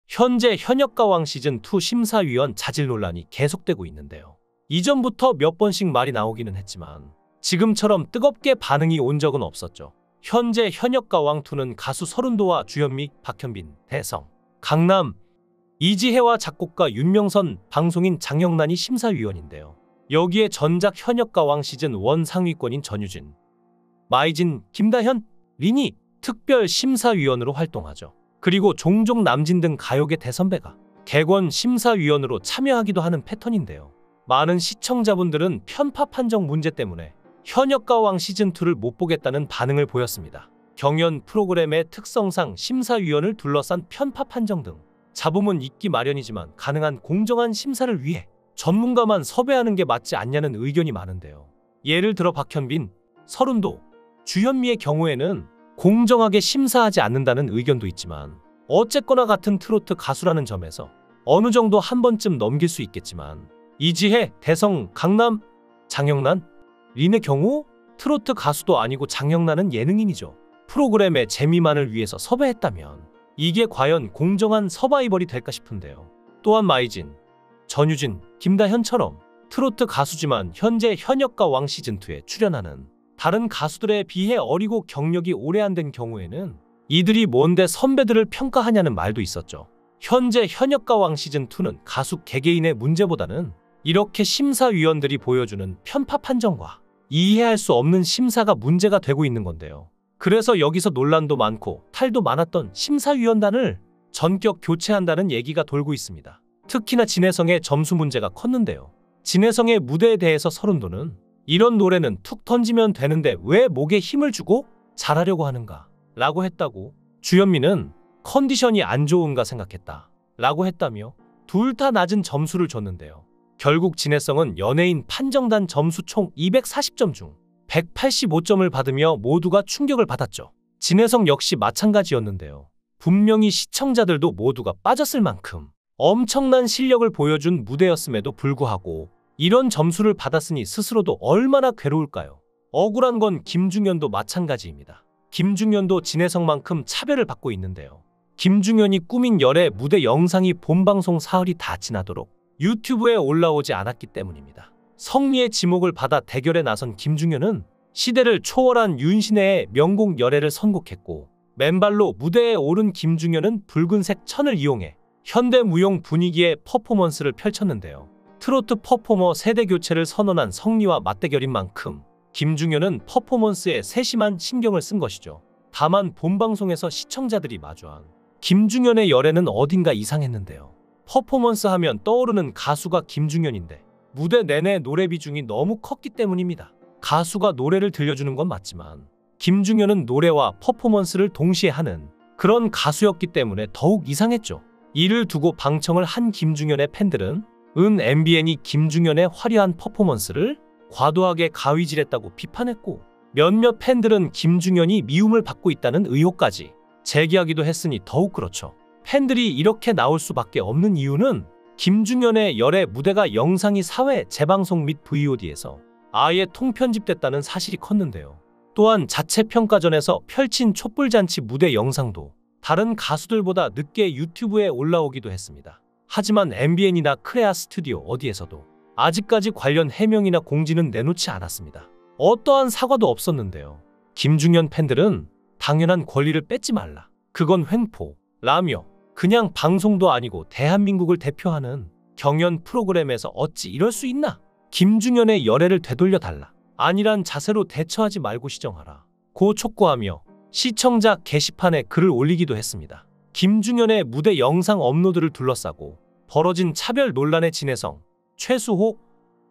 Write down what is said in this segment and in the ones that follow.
현재 현역가왕 시즌2 심사위원 자질 논란이 계속되고 있는데요. 이전부터 몇 번씩 말이 나오기는 했지만 지금처럼 뜨겁게 반응이 온 적은 없었죠. 현재 현역가왕2는 가수 서른도와 주현미, 박현빈, 대성, 강남, 이지혜와 작곡가 윤명선, 방송인 장영란이 심사위원인데요. 여기에 전작 현역가왕 시즌1 상위권인 전유진, 마이진, 김다현, 린이 특별 심사위원으로 활동하죠. 그리고 종종 남진 등 가요계 대선배가 객원 심사위원으로 참여하기도 하는 패턴인데요. 많은 시청자분들은 편파 판정 문제 때문에 현역가왕 시즌2를 못 보겠다는 반응을 보였습니다. 경연 프로그램의 특성상 심사위원을 둘러싼 편파 판정 등 잡음은 있기 마련이지만 가능한 공정한 심사를 위해 전문가만 섭외하는 게 맞지 않냐는 의견이 많은데요. 예를 들어 박현빈, 서른도, 주현미의 경우에는 공정하게 심사하지 않는다는 의견도 있지만 어쨌거나 같은 트로트 가수라는 점에서 어느 정도 한 번쯤 넘길 수 있겠지만 이지혜, 대성, 강남, 장영란, 린의 경우 트로트 가수도 아니고 장영란은 예능인이죠. 프로그램의 재미만을 위해서 섭외했다면 이게 과연 공정한 서바이벌이 될까 싶은데요. 또한 마이진, 전유진, 김다현처럼 트로트 가수지만 현재 현역가왕 시즌2에 출연하는 다른 가수들에 비해 어리고 경력이 오래 안 된 경우에는 이들이 뭔데 선배들을 평가하냐는 말도 있었죠. 현재 현역가왕 시즌2는 가수 개개인의 문제보다는 이렇게 심사위원들이 보여주는 편파 판정과 이해할 수 없는 심사가 문제가 되고 있는 건데요. 그래서 여기서 논란도 많고 탈도 많았던 심사위원단을 전격 교체한다는 얘기가 돌고 있습니다. 특히나 진혜성의 점수 문제가 컸는데요. 진혜성의 무대에 대해서 서른도는 이런 노래는 툭 던지면 되는데 왜 목에 힘을 주고 잘하려고 하는가 라고 했다고, 주현미는 컨디션이 안 좋은가 생각했다 라고 했다며 둘 다 낮은 점수를 줬는데요. 결국 진혜성은 연예인 판정단 점수 총 240점 중 185점을 받으며 모두가 충격을 받았죠. 진혜성 역시 마찬가지였는데요. 분명히 시청자들도 모두가 빠졌을 만큼 엄청난 실력을 보여준 무대였음에도 불구하고 이런 점수를 받았으니 스스로도 얼마나 괴로울까요? 억울한 건 김중현도 마찬가지입니다. 김중현도 진혜성만큼 차별을 받고 있는데요. 김중현이 꾸민 열애 무대 영상이 본방송 사흘이 다 지나도록 유튜브에 올라오지 않았기 때문입니다. 성리의 지목을 받아 대결에 나선 김중현은 시대를 초월한 윤신혜의 명곡 열애를 선곡했고, 맨발로 무대에 오른 김중현은 붉은색 천을 이용해 현대무용 분위기의 퍼포먼스를 펼쳤는데요. 트로트 퍼포머 세대 교체를 선언한 성리와 맞대결인 만큼 김중현은 퍼포먼스에 세심한 신경을 쓴 것이죠. 다만 본방송에서 시청자들이 마주한 김중현의 열애는 어딘가 이상했는데요. 퍼포먼스 하면 떠오르는 가수가 김중현인데 무대 내내 노래 비중이 너무 컸기 때문입니다. 가수가 노래를 들려주는 건 맞지만 김중현은 노래와 퍼포먼스를 동시에 하는 그런 가수였기 때문에 더욱 이상했죠. 이를 두고 방청을 한 김중현의 팬들은 MBN이 김중현의 화려한 퍼포먼스를 과도하게 가위질했다고 비판했고, 몇몇 팬들은 김중현이 미움을 받고 있다는 의혹까지 제기하기도 했으니 더욱 그렇죠. 팬들이 이렇게 나올 수밖에 없는 이유는 김중현의 열애 무대가 영상이 사회 재방송 및 VOD에서 아예 통편집됐다는 사실이 컸는데요. 또한 자체평가전에서 펼친 촛불잔치 무대 영상도 다른 가수들보다 늦게 유튜브에 올라오기도 했습니다. 하지만 MBN이나 크레아 스튜디오 어디에서도 아직까지 관련 해명이나 공지는 내놓지 않았습니다. 어떠한 사과도 없었는데요. 김중현 팬들은 당연한 권리를 뺏지 말라, 그건 횡포라며 그냥 방송도 아니고 대한민국을 대표하는 경연 프로그램에서 어찌 이럴 수 있나? 김중현의 열애를 되돌려달라, 아니란 자세로 대처하지 말고 시정하라 고 촉구하며 시청자 게시판에 글을 올리기도 했습니다. 김중현의 무대 영상 업로드를 둘러싸고 벌어진 차별 논란의 진혜성, 최수호,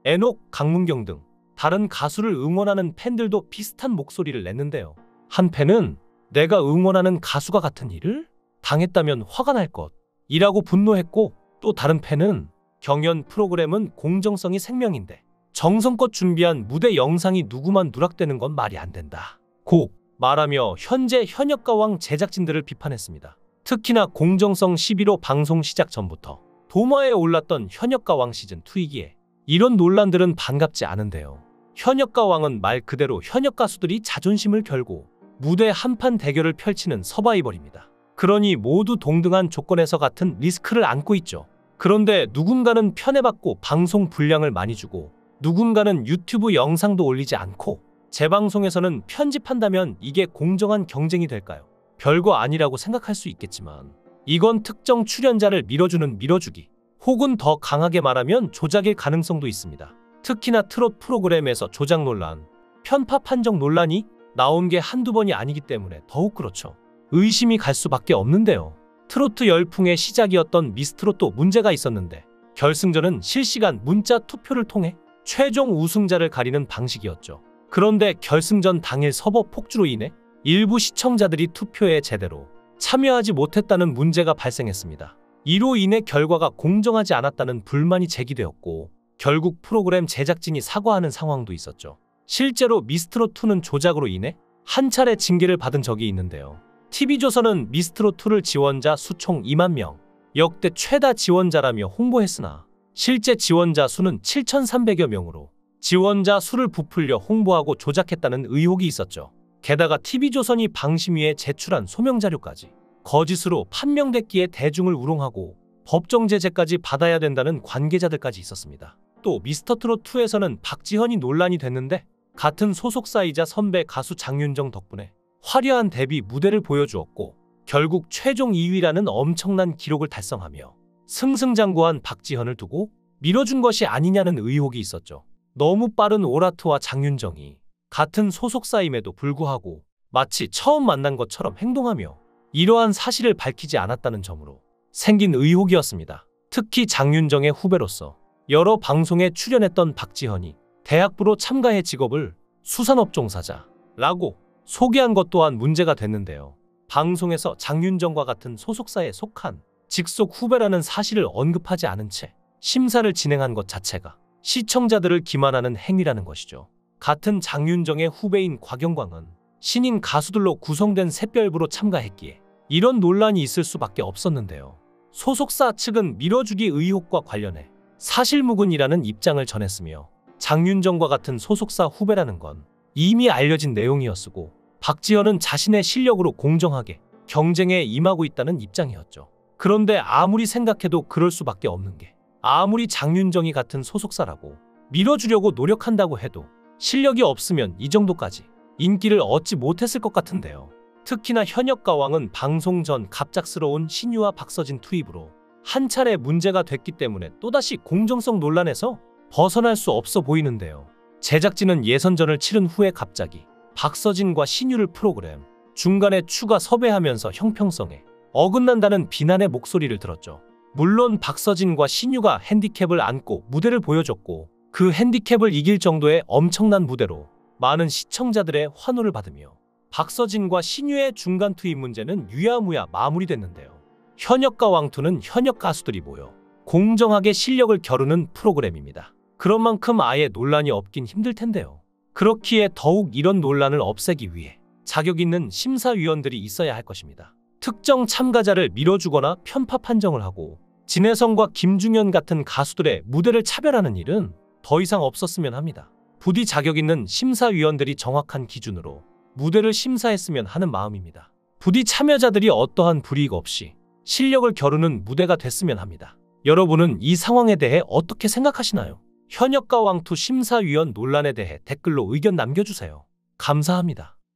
애녹, 강문경 등 다른 가수를 응원하는 팬들도 비슷한 목소리를 냈는데요. 한 팬은 내가 응원하는 가수가 같은 일을 당했다면 화가 날 것이라고 분노했고, 또 다른 팬은 경연 프로그램은 공정성이 생명인데 정성껏 준비한 무대 영상이 누구만 누락되는 건 말이 안 된다 고 말하며 현재 현역가왕 제작진들을 비판했습니다. 특히나 공정성 시비로 방송 시작 전부터 도마에 올랐던 현역가왕 시즌2이기에 이런 논란들은 반갑지 않은데요. 현역가왕은 말 그대로 현역 가수들이 자존심을 걸고 무대 한판 대결을 펼치는 서바이벌입니다. 그러니 모두 동등한 조건에서 같은 리스크를 안고 있죠. 그런데 누군가는 편애받고 방송 분량을 많이 주고 누군가는 유튜브 영상도 올리지 않고 재방송에서는 편집한다면 이게 공정한 경쟁이 될까요? 별거 아니라고 생각할 수 있겠지만 이건 특정 출연자를 밀어주는 밀어주기, 혹은 더 강하게 말하면 조작일 가능성도 있습니다. 특히나 트롯 프로그램에서 조작 논란, 편파 판정 논란이 나온 게 한두 번이 아니기 때문에 더욱 그렇죠. 의심이 갈 수밖에 없는데요. 트로트 열풍의 시작이었던 미스트롯도 문제가 있었는데 결승전은 실시간 문자 투표를 통해 최종 우승자를 가리는 방식이었죠. 그런데 결승전 당일 서버 폭주로 인해 일부 시청자들이 투표에 제대로 참여하지 못했다는 문제가 발생했습니다. 이로 인해 결과가 공정하지 않았다는 불만이 제기되었고 결국 프로그램 제작진이 사과하는 상황도 있었죠. 실제로 미스트롯2는 조작으로 인해 한 차례 징계를 받은 적이 있는데요. TV조선은 미스트롯2를 지원자 수 총 2만 명, 역대 최다 지원자라며 홍보했으나 실제 지원자 수는 7,300여 명으로 지원자 수를 부풀려 홍보하고 조작했다는 의혹이 있었죠. 게다가 TV조선이 방심위에 제출한 소명자료까지 거짓으로 판명됐기에 대중을 우롱하고 법정 제재까지 받아야 된다는 관계자들까지 있었습니다. 또 미스터트롯2에서는 박지현이 논란이 됐는데 같은 소속사이자 선배 가수 장윤정 덕분에 화려한 데뷔 무대를 보여주었고 결국 최종 2위라는 엄청난 기록을 달성하며 승승장구한 박지현을 두고 밀어준 것이 아니냐는 의혹이 있었죠. 너무 빠른 오라트와 장윤정이 같은 소속사임에도 불구하고 마치 처음 만난 것처럼 행동하며 이러한 사실을 밝히지 않았다는 점으로 생긴 의혹이었습니다. 특히 장윤정의 후배로서 여러 방송에 출연했던 박지현이 대학부로 참가해 직업을 수산업종사자라고 소개한 것 또한 문제가 됐는데요. 방송에서 장윤정과 같은 소속사에 속한 직속 후배라는 사실을 언급하지 않은 채 심사를 진행한 것 자체가 시청자들을 기만하는 행위라는 것이죠. 같은 장윤정의 후배인 곽영광은 신인 가수들로 구성된 샛별부로 참가했기에 이런 논란이 있을 수밖에 없었는데요. 소속사 측은 밀어주기 의혹과 관련해 사실무근이라는 입장을 전했으며 장윤정과 같은 소속사 후배라는 건 이미 알려진 내용이었고 박지현은 자신의 실력으로 공정하게 경쟁에 임하고 있다는 입장이었죠. 그런데 아무리 생각해도 그럴 수밖에 없는 게 아무리 장윤정이 같은 소속사라고 밀어주려고 노력한다고 해도 실력이 없으면 이 정도까지 인기를 얻지 못했을 것 같은데요. 특히나 현역가왕은 방송 전 갑작스러운 신유와 박서진 투입으로 한 차례 문제가 됐기 때문에 또다시 공정성 논란에서 벗어날 수 없어 보이는데요. 제작진은 예선전을 치른 후에 갑자기 박서진과 신유를 프로그램 중간에 추가 섭외하면서 형평성에 어긋난다는 비난의 목소리를 들었죠. 물론 박서진과 신유가 핸디캡을 안고 무대를 보여줬고 그 핸디캡을 이길 정도의 엄청난 무대로 많은 시청자들의 환호를 받으며 박서진과 신유의 중간 투입 문제는 유야무야 마무리됐는데요. 현역가 왕투는 현역 가수들이 모여 공정하게 실력을 겨루는 프로그램입니다. 그런 만큼 아예 논란이 없긴 힘들 텐데요. 그렇기에 더욱 이런 논란을 없애기 위해 자격 있는 심사위원들이 있어야 할 것입니다. 특정 참가자를 밀어주거나 편파 판정을 하고 진혜성과 김중현 같은 가수들의 무대를 차별하는 일은 더 이상 없었으면 합니다. 부디 자격 있는 심사위원들이 정확한 기준으로 무대를 심사했으면 하는 마음입니다. 부디 참여자들이 어떠한 불이익 없이 실력을 겨루는 무대가 됐으면 합니다. 여러분은 이 상황에 대해 어떻게 생각하시나요? 현역가 왕투 심사위원 논란에 대해 댓글로 의견 남겨주세요. 감사합니다.